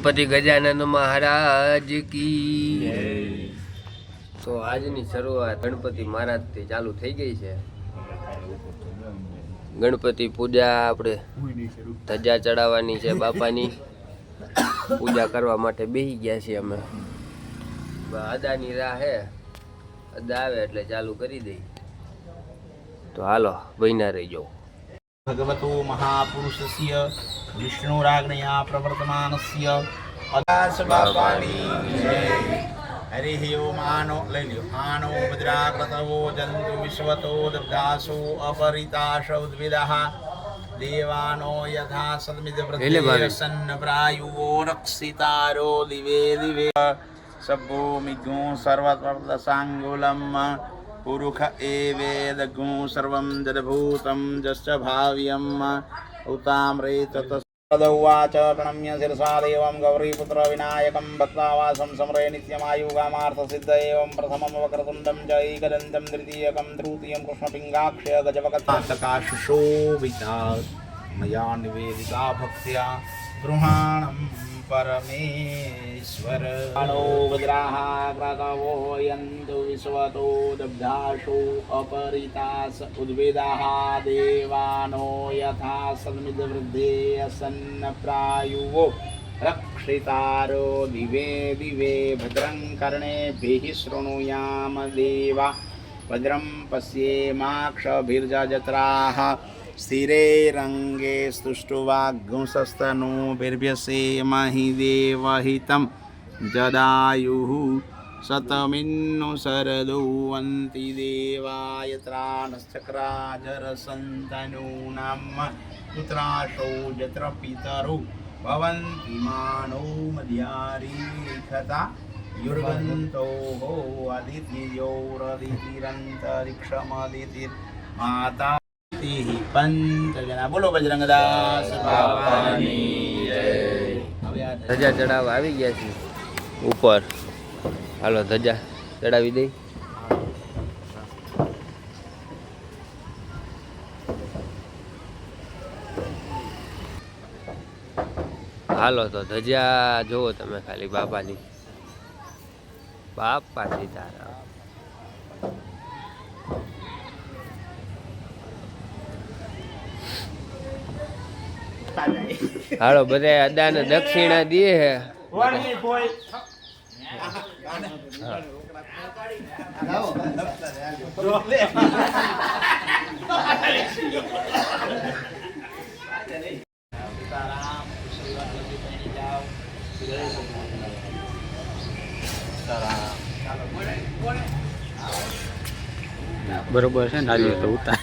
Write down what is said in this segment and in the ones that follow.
ગણપતિ ગજાનન મહારાજ કી. તો આજની શરૂઆત ગણપતિ મહારાજથી ચાલુ થઈ ગઈ છે. ગણપતિ પૂજા આપણે ધજા ચડાવવાની છે, બાપાની પૂજા કરવા માટે બેસી ગયા છીએ અમે. અદાની રાહ હે, અદા આવે એટલે ચાલુ કરી દઈ. તો હાલો બન્યા રહી જાઓ. भगवतो महापुरुषस्य विष्णुराज्ञया प्रवर्तमानस्य अदास बापानी हरिः ओम आनो ले लो आनो भद्राकृतवो जन्तु विश्वतो ददासो अपरिताश उद्विदः देवानो यथा सद्मिद प्रत्यसन्न प्रायुवो रक्षितारो दिवे दिवे सब्बो मिगो सर्वप्रदसाङ्गुलम् पुरुष एवेदगुं सर्वं जडभूतं जश्च भाव्यम् उताम्रे ततस्तदुवाच प्रणम्य शिरसा देवं गौरीपुत्र विनायकं भक्तावासं समरे नित्यमायुगामार्थसिद्ध एवं प्रथमं वक्रतुण्डं च एकदन्तं द्वितीयकं तृतीयं कृष्णपिङ्गाक्षय गजवकताशोभिता मया निवेदिता भक्त्या गृहाणं परमेश्वर नो भद्राः क्रतवो यन्तु विश्वतो दब्धाशो अपरितास उद्वेदाः देवानो यथा सन्मिदवृद्धे असन्न प्रायुवो रक्षितारो दिवे दिवे भद्रं कर्णेभिः शृणुयाम देवा भद्रं पश्येमाक्षभिर्जत्राः स्थिरे रंगे स्तुष्टुवाग्गुंसस्तनो बिर्भ्यसे महि देवहितं जदायुः शतमिन्नु शरदुवन्ति देवायत्राणश्चक्राजरसन्तनूनां पुत्राशो यत्र पितरो भवन्ति मानो मद्यारीखता युर्गन्तोः अदितियोरदितिरन्तरिक्षमदितिर्माता બોલો બજરંગદાસ બાપાની જય. ધજા ચડાવવા આવી ગયા છે ઉપર. હાલો ધજા ચડાવી દઈ. હાલો તો ધજા જોવો તમે ખાલી બાપાની. બાપા સીતારામ. હાલો બધા અદાને દક્ષિણા દે હે. બરોબર છે ને આજે તો ઉતાર.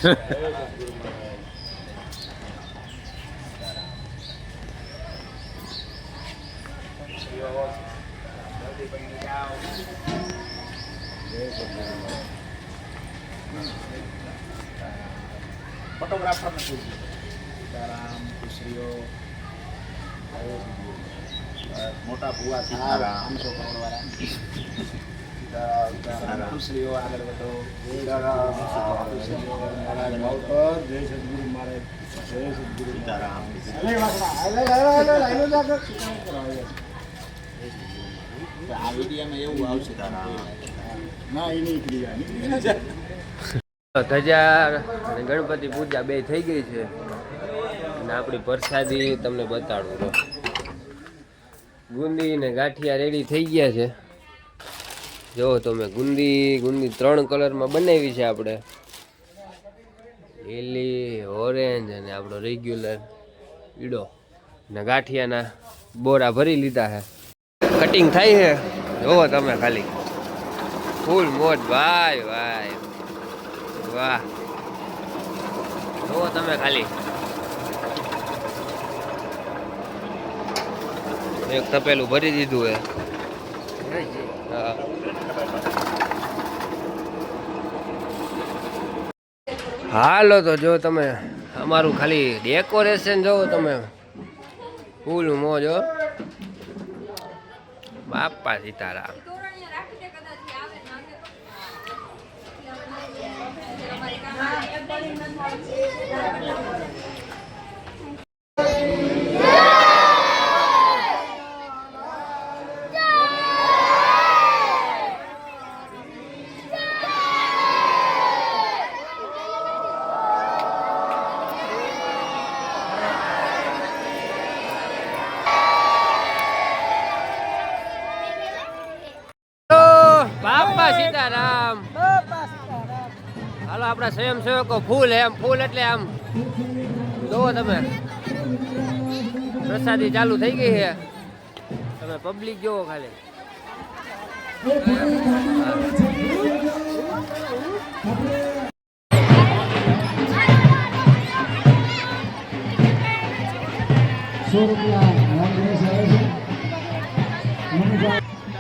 फोटोग्राफर ने पूछ सीताराम खुशियों मोटा बुआ सीताराम खुशियों आगे बढ़ो जय सद्गुरु महाराज जय सद्गुरु सीताराम आ वीडियो में એવું આવશે ના એ નહીં ક્રિયા. ધજા અને ગણપતિ પૂજા બે થઈ ગઈ છે અને આપણી પ્રસાદી તમને બતાડું તો ગુંદી ને ગાંઠિયા રેડી થઈ ગયા છે. જો તમે ગુંદી 3 કલરમાં બનાવી છે આપણે, લીલી, ઓરેન્જ અને આપણો રેગ્યુલર ઈડો. ને ગાંઠિયાના બોરા ભરી લીધા છે. કટિંગ થાય છે જોવો તમે ખાલી. ફૂલ મોજ ભાઈ ભાઈ વાહ. જુઓ તમે ખાલી એક તપેલું ભરી દીધું હે. હાલો તો જો તમે અમારું ખાલી ડેકોરેશન જોવો તમે. ફૂલ મોજ હો. બાપા સીતારામ. બાપા સીતારામ. હાલો આપણા સ્વયંસેવકો ફૂલ એમ ફૂલ એટલે આમ જોવો તમે પ્રસાદી ચાલુ થઈ ગઈ છે. તમે પબ્લિક જોવો ખાલી.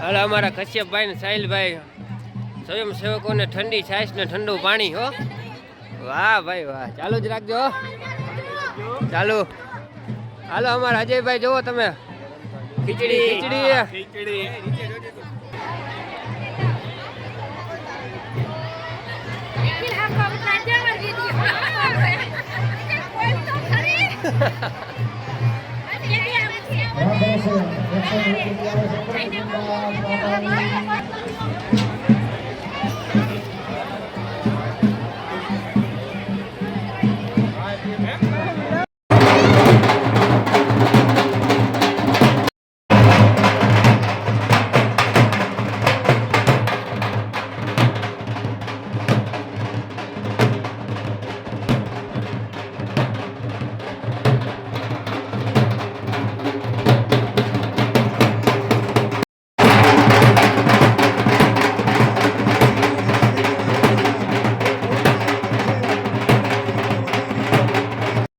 હાલો અમારા કશ્યપભાઈ ને સાહિલભાઈ સ્વયંસેવકોને ઠંડી છાશ ને ઠંડુ પાણી હો. વાહ ભાઈ વાહ, ચાલુ જ રાખજો ચાલુ. હાલો અમારા અજયભાઈ જોવો તમે ખીચડી ખીચડી.